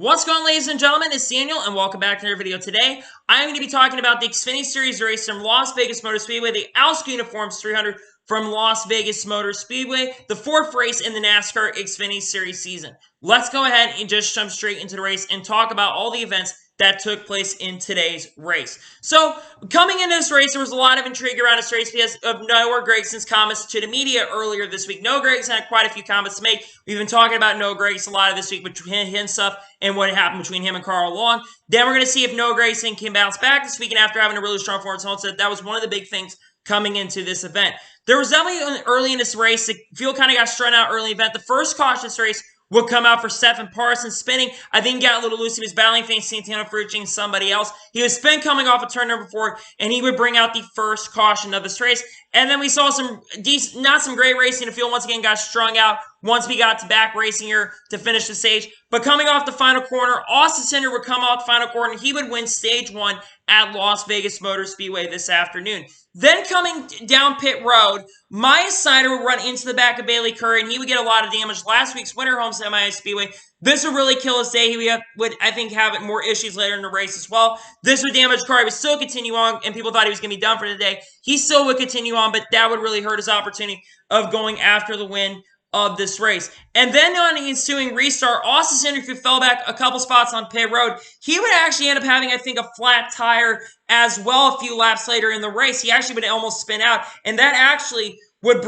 What's going on, ladies and gentlemen? It's Daniel, and welcome back to another video. Today, I'm going to be talking about the Xfinity Series race from Las Vegas Motor Speedway, the Allsco Uniforms 300 from Las Vegas Motor Speedway, the fourth race in the NASCAR Xfinity Series season. Let's go ahead and just jump straight into the race and talk about all the events that took place in today's race. So, coming into this race, there was a lot of intrigue around this race because of Noah Gragson's comments to the media earlier this week. Noah Gragson had quite a few comments to make. We've been talking about Noah Gragson a lot of this week between him stuff and what happened between him and Carl Long. Then we're going to see if Noah Gragson can bounce back this weekend after having a really strong performance. That was one of the big things coming into this event. There was definitely early in this race, the field kind of got strung out early in the event. The first caution this race would come out for Stephen Parsons spinning. I think he got a little loose. He was battling things, Santana Ferrucci and somebody else. He was spin coming off of turn number 4, and he would bring out the first caution of this race. And then we saw some decent, not some great racing. The field once again got strung out once we got to back racing here to finish the stage. But coming off the final corner, Austin Cindric would come off the final corner, and he would win stage 1 at Las Vegas Motor Speedway this afternoon. Then coming down pit road, Maya Snyder would run into the back of Bailey Curry, and he would get a lot of damage. Last week's winter home semi Speedway, this would really kill his day. He would, I think, have more issues later in the race as well. This would damage Curry, but still continue on, and people thought he was going to be done for the day. He still would continue on, but that would really hurt his opportunity of going after the win of this race. And then on the ensuing restart, Austin Cindric, who fell back a couple spots on pit road, he would actually end up having, I think, a flat tire as well a few laps later in the race. He actually would almost spin out, and that actually would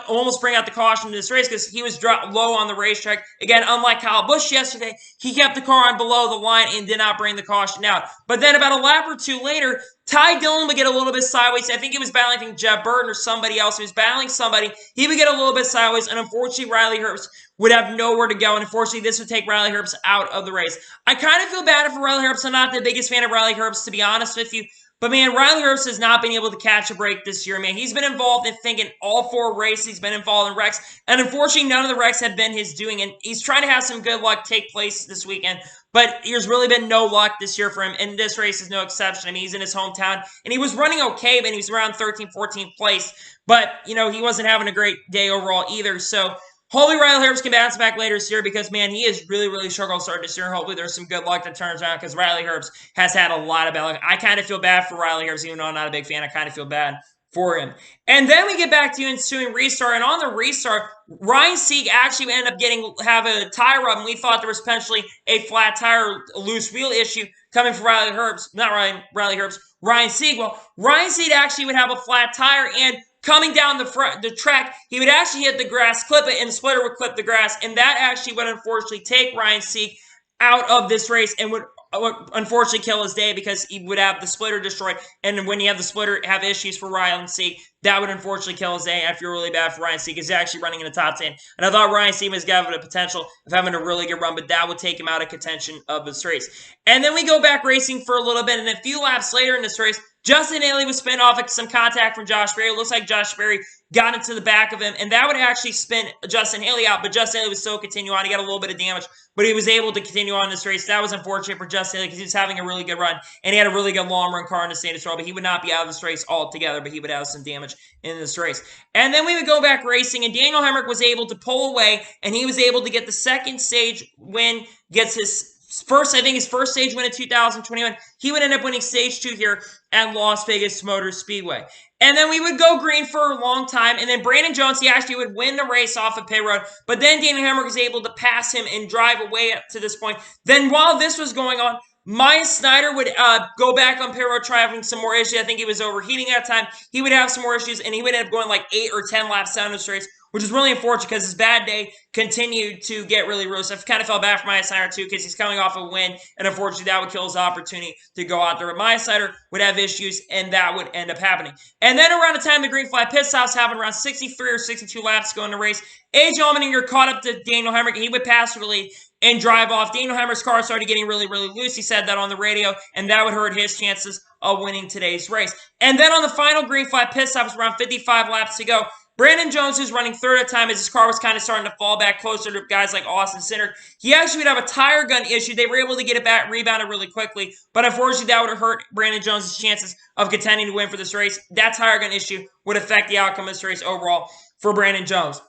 almost bring out the caution in this race because he was dropped low on the racetrack. Again, unlike Kyle Busch yesterday, he kept the car on below the line and did not bring the caution out. But then about a lap or two later, Ty Dillon would get a little bit sideways. I think he was battling, I think, Jeff Burton or somebody else. He was battling somebody. He would get a little bit sideways, and unfortunately, Riley Herbst would have nowhere to go, and unfortunately, this would take Riley Herbst out of the race. I kind of feel bad for Riley Herbst. I'm not the biggest fan of Riley Herbst, to be honest with you. But, man, Riley Herbst has not been able to catch a break this year, man. He's been involved in, thinking all 4 races. He's been involved in wrecks. And, unfortunately, none of the wrecks have been his doing. And he's trying to have some good luck take place this weekend. But there's really been no luck this year for him. And this race is no exception. I mean, he's in his hometown. And he was running okay, but he was around 13th, 14th place. But, you know, he wasn't having a great day overall either. So, hopefully Riley Herbst can bounce back later this year because, man, he has really, really struggled to start this year. Hopefully there's some good luck that turns around because Riley Herbst has had a lot of bad luck. I kind of feel bad for Riley Herbst, even though I'm not a big fan. I kind of feel bad for him. And then we get back to ensuing restart. And on the restart, Ryan Sieg actually ended up have a tire rub, and we thought there was potentially a flat tire, a loose wheel issue coming from Riley Herbst. Not Riley Herbst, Ryan Sieg. Well, Ryan Sieg actually would have a flat tire, and coming down the track, he would actually hit the grass, clip it, and the splitter would clip the grass, and that actually would unfortunately take Ryan Sieg out of this race and would unfortunately kill his day because he would have the splitter destroyed, and when you have the splitter have issues for Ryan Sieg, that would unfortunately kill his day. I feel really bad for Ryan Sieg because he's actually running in the top 10, and I thought Ryan Sieg was having the potential of having a really good run, but that would take him out of contention of this race. And then we go back racing for a little bit, and a few laps later in this race, Justin Haley was spin off some contact from Josh Berry. It looks like Josh Berry got into the back of him, and that would actually spin Justin Haley out, but Justin Haley would still continue on. He got a little bit of damage, but he was able to continue on this race. That was unfortunate for Justin Haley because he was having a really good run, and he had a really good long-run car in the state as well, but he would not be out of this race altogether, but he would have some damage in this race. And then we would go back racing, and Daniel Hemrick was able to pull away, and he was able to get the second stage win, gets his first stage win in 2021. He would end up winning stage 2 here at Las Vegas Motor Speedway. And then we would go green for a long time, and then Brandon Jones, he actually would win the race off of pit road, but then Daniel Hemrick was able to pass him and drive away up to this point. Then while this was going on, Maya Snyder would go back on pit road, having some more issues. I think he was overheating at that time. He would have some more issues, and he would end up going like 8 or 10 laps down this race, which is really unfortunate because his bad day continued to get really rude. So I kind of felt bad for Maya Snyder too because he's coming off a win, and unfortunately that would kill his opportunity to go out there. But Maya Snyder would have issues, and that would end up happening. And then around the time the green flag pit stops happened, around 63 or 62 laps to go in the race, Allmendinger caught up to Daniel Hemrick, and he would pass for the lead and drive off. Daniel Hemrick's car started getting really, really loose. He said that on the radio, and that would hurt his chances of winning today's race. And then on the final green flag pit stop, around 55 laps to go, Brandon Jones, who's running third at the time as his car was kind of starting to fall back closer to guys like Austin Cindric, he actually would have a tire gun issue. They were able to get it back, rebounded really quickly, but unfortunately that would have hurt Brandon Jones' chances of contending to win for this race. That tire gun issue would affect the outcome of this race overall for Brandon Jones.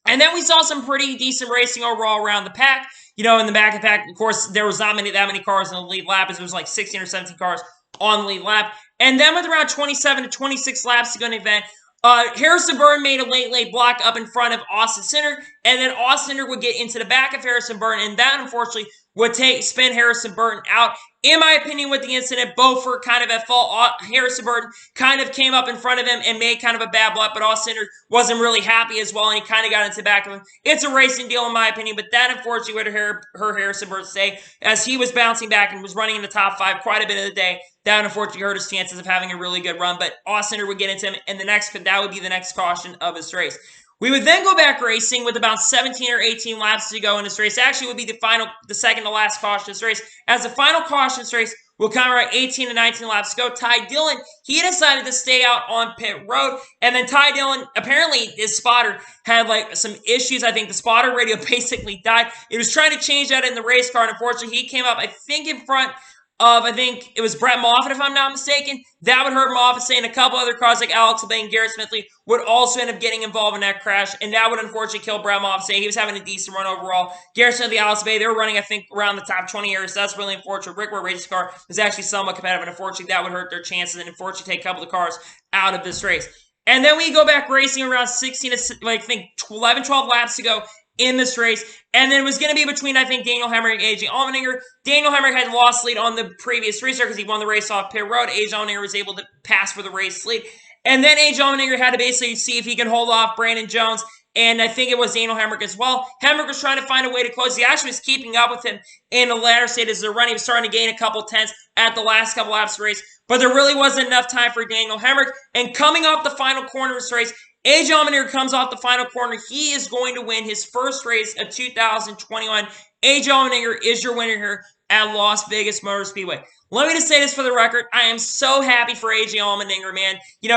And then we saw some pretty decent racing overall around the pack. in the back of the pack. Of course, there was not that many cars in the lead lap, as there was like 16 or 17 cars on the lead lap. And then with around 27 to 26 laps to go in the event, Harrison Burton made a late block up in front of Austin Cindric, and then Austin Cindric would get into the back of Harrison Burton, and that unfortunately would spin Harrison Burton out. In my opinion, with the incident, Beaufort kind of at fault. Harrison Burton kind of came up in front of him and made kind of a bad block, but Austin Cindric wasn't really happy as well, and he kind of got into the back of him. It's a racing deal, in my opinion, but that unfortunately would hurt Harrison Burton today, as he was bouncing back and was running in the top 5 quite a bit of the day. That unfortunately hurt his chances of having a really good run, but Austin Cindric would get into him, and that would be the next caution of this race. We would then go back racing with about 17 or 18 laps to go in this race. Actually, would be the second to last caution of this race. As the final caution of this race will come around 18 to 19 laps to go. Ty Dillon, he decided to stay out on pit road, and then Ty Dillon, apparently his spotter had like some issues. I think the spotter radio basically died. He was trying to change that in the race car, and unfortunately he came up, I think, in front of, I think it was Brett Moffitt, if I'm not mistaken. That would hurt Moffitt, saying a couple other cars like Alex Albane and Garrett Smithley would also end up getting involved in that crash, and that would unfortunately kill Brett Moffitt, saying he was having a decent run overall. Garrett Smithley, Alex Albane, they were running, I think, around the top 20 areas, so that's really unfortunate. Rick Ware Racing car was actually somewhat competitive, and unfortunately that would hurt their chances, and unfortunately take a couple of cars out of this race. And then we go back racing around 16 to, I think, 11, 12 laps to go in this race, and then it was going to be between, I think, Daniel Hemric and A.J. Allmendinger. Daniel Hemric had lost lead on the previous restart because he won the race off pit road. A.J. Allmendinger was able to pass for the race lead, and then A.J. Allmendinger had to basically see if he can hold off Brandon Jones, and I think it was Daniel Hemric as well. Hemric was trying to find a way to close. He actually was keeping up with him in the latter state as they're running. He was starting to gain a couple tenths at the last couple laps of the race, but there really wasn't enough time for Daniel Hemric, and coming off the final corner of this race, A.J. Allmendinger comes off the final corner. He is going to win his first race of 2021. A.J. Allmendinger is your winner here at Las Vegas Motor Speedway. Let me just say this for the record. I am so happy for A.J. Allmendinger, man. He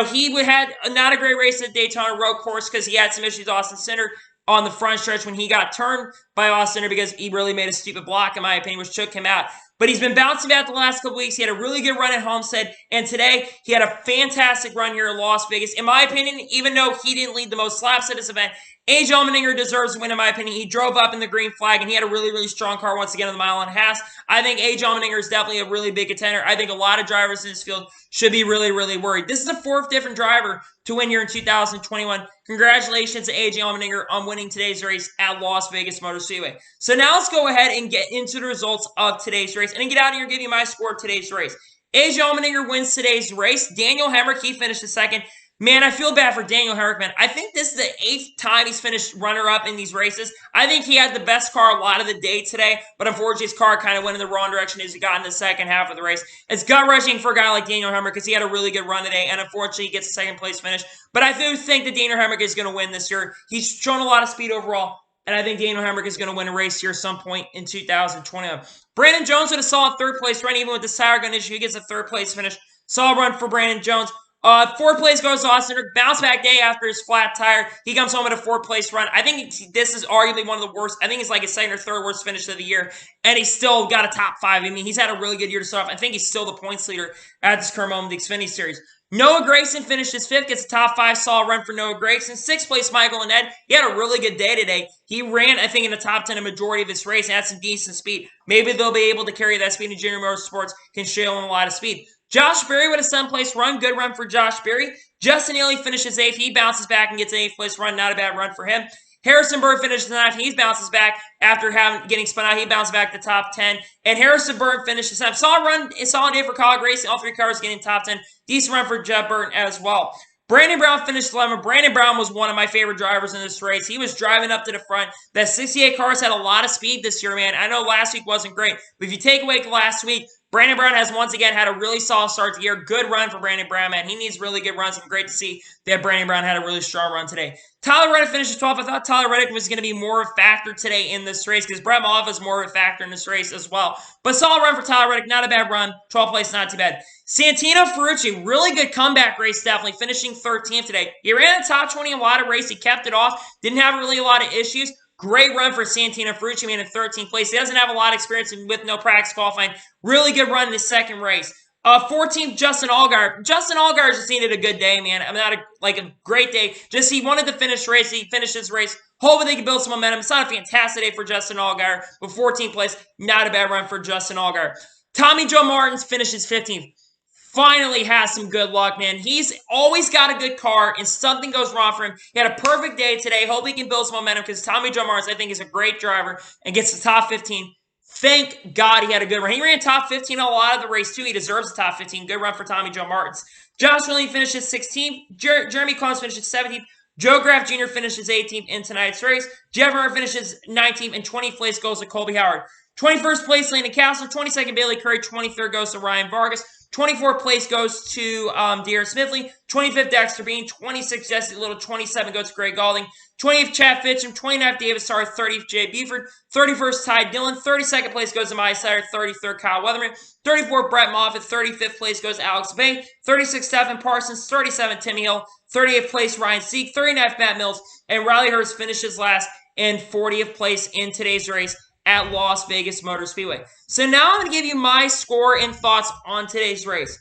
had not a great race at Daytona road course because he had some issues with Austin Cindric on the front stretch when he got turned by Austin Cindric because he really made a stupid block, in my opinion, which took him out. But he's been bouncing back the last couple weeks. He had a really good run at Homestead, and today he had a fantastic run here at Las Vegas. In my opinion, even though he didn't lead the most laps at this event, A.J. Allmendinger deserves a win, in my opinion. He drove up in the green flag, and he had a really, really strong car once again on the mile and a half. I think A.J. Allmendinger is definitely a really big contender. I think a lot of drivers in this field should be really, really worried. This is the 4th different driver to win here in 2021. Congratulations to A.J. Allmendinger on winning today's race at Las Vegas Motor Speedway. So now let's go ahead and get into the results of today's race, and then get out of here and give you my score of today's race. A.J. Allmendinger wins today's race. Daniel Hemric, he finished the second. Man, I feel bad for Daniel Hemric, man. I think this is the 8th time he's finished runner-up in these races. I think he had the best car a lot of the day today, but unfortunately his car kind of went in the wrong direction as he got in the second half of the race. It's gut-wrenching for a guy like Daniel Hemric because he had a really good run today, and unfortunately he gets a second-place finish. But I do think that Daniel Hemric is going to win this year. He's shown a lot of speed overall, and I think Daniel Hemric is going to win a race here some point in 2021. Brandon Jones with a solid third-place run, even with the tire gun issue. He gets a third-place finish. Solid run for Brandon Jones. 4th place goes to Austin Cindric. Bounce back day after his flat tire. He comes home with a 4th place run. I think this is arguably one of the worst. I think it's like his 2nd or 3rd worst finish of the year. And he's still got a top 5. I mean, he's had a really good year to start off. I think he's still the points leader at this current moment of the Xfinity Series. Noah Gragson finished his 5th, gets a top 5 solid run for Noah Gragson. 6th place, Michael Annett. He had a really good day today. He ran, I think, in the top 10 a majority of his race and had some decent speed. Maybe they'll be able to carry that speed in Junior Motorsports, can show him a lot of speed. Josh Berry with a 7th place run. Good run for Josh Berry. Justin Haley finishes 8th. He bounces back and gets an 8th place run. Not a bad run for him. Harrison Burton finishes 9th. He bounces back after getting spun out. He bounces back to top 10. And Harrison Burton finishes 7th. Solid day for Kyle Gracey. All 3 cars getting top 10. Decent run for Jeb Burton as well. Brandon Brown finished 11th. Brandon Brown was one of my favorite drivers in this race. He was driving up to the front. That 68 cars had a lot of speed this year, man. I know last week wasn't great, but if you take away last week, Brandon Brown has once again had a really solid start to the year. Good run for Brandon Brown, man. He needs really good runs. And great to see that Brandon Brown had a really strong run today. Tyler Reddick finishes 12th. I thought Tyler Reddick was going to be more of a factor today in this race because Brett Moffitt is more of a factor in this race as well. But solid run for Tyler Reddick. Not a bad run. 12th place, not too bad. Santino Ferrucci, really good comeback race, definitely finishing 13th today. He ran the top 20 in a lot of races. He kept it off. Didn't have really a lot of issues. Great run for Santino Ferrucci, man, in 13th place. He doesn't have a lot of experience with no practice qualifying. Really good run in his second race. 14th, Justin Allgaier. Justin Allgaier just needed a good day, man. I mean, not a great day. Just he wanted to finish the race. He finished his race. Hoping they can build some momentum. It's not a fantastic day for Justin Allgaier, but 14th place, not a bad run for Justin Allgaier. Tommy Joe Martins finishes 15th. Finally has some good luck, man. He's always got a good car, and something goes wrong for him. He had a perfect day today. Hope he can build some momentum because Tommy Joe Martins, I think, is a great driver and gets the top 15. Thank God he had a good run. He ran top 15 a lot of the race, too. He deserves the top 15. Good run for Tommy Joe Martins. Josh Williams finishes 16th. Jeremy Collins finishes 17th. Joe Graff Jr. finishes 18th in tonight's race. Jeff Murray finishes 19th, and 20th place goes to Colby Howard. 21st place, Landon Castle. 22nd, Bailey Curry. 23rd goes to Ryan Vargas. 24th place goes to De'Aaron Smithley. 25th, Dexter Bean. 26th, Jesse Little. 27th goes to Greg Galding. 20th, Chad Fitcham. 29th, David Starr. 30th, Jay Buford. 31st, Ty Dillon. 32nd place goes to Maya Sider. 33rd, Kyle Weatherman. 34th, Brett Moffitt. 35th place goes to Alex Bay. 36th, Stephen Parsons. 37th, Timmy Hill. 38th place, Ryan Seek. 39th, Matt Mills. And Riley Hurst finishes last in 40th place in today's race at Las Vegas Motor Speedway. So now I'm going to give you my score and thoughts on today's race.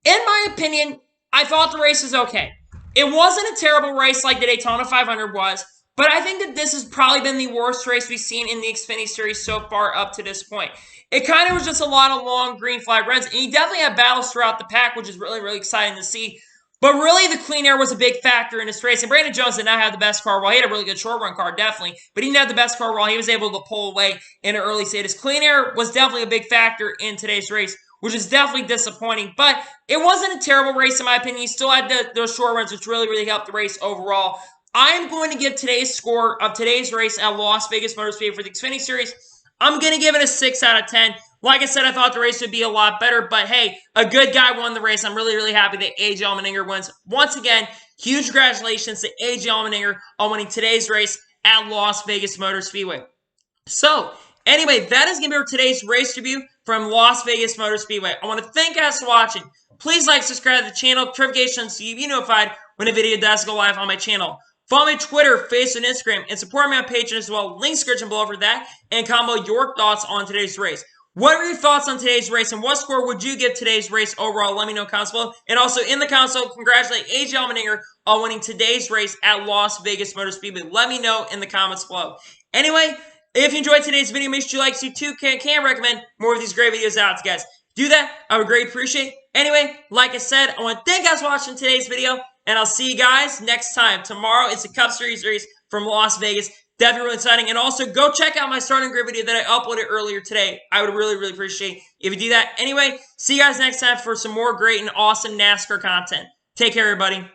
In my opinion, I thought the race was okay. It wasn't a terrible race like the Daytona 500 was, but I think that this has probably been the worst race we've seen in the Xfinity Series so far up to this point. It kind of was just a lot of long green flag runs, and you definitely had battles throughout the pack, which is really, really exciting to see. But really, the clean air was a big factor in this race. And Brandon Jones did not have the best car. Well, he had a really good short-run car, definitely. But he didn't have the best car while he was able to pull away in an early stage. Clean air was definitely a big factor in today's race, which is definitely disappointing. But it wasn't a terrible race, in my opinion. He still had those short runs, which really, really helped the race overall. I am going to give today's score of today's race at Las Vegas Motor Speedway for the Xfinity Series. I'm going to give it a 6 out of 10. Like I said, I thought the race would be a lot better, but hey, a good guy won the race. I'm really, really happy that AJ Allmendinger wins. Once again, huge congratulations to AJ Allmendinger on winning today's race at Las Vegas Motor Speedway. So, anyway, that is going to be today's race review from Las Vegas Motor Speedway. I want to thank you guys for watching. Please like, subscribe to the channel, notifications so you be notified when a video does go live on my channel. Follow me on Twitter, Facebook, and Instagram, and support me on Patreon as well. Link description below for that, and comment your thoughts on today's race. What are your thoughts on today's race, and what score would you give today's race overall? Let me know in the comments below. And also in the comments below, congratulate AJ Allmendinger on winning today's race at Las Vegas Motor Speedway. Let me know in the comments below. Anyway, if you enjoyed today's video, make sure you like, can recommend more of these great videos out to you guys. Do that, I would greatly appreciate it. Anyway, like I said, I want to thank you guys for watching today's video, and I'll see you guys next time. Tomorrow, it's a Cup Series race from Las Vegas. Definitely really exciting. And also, go check out my starting grid video that I uploaded earlier today. I would really, really appreciate if you do that. Anyway, see you guys next time for some more great and awesome NASCAR content. Take care, everybody.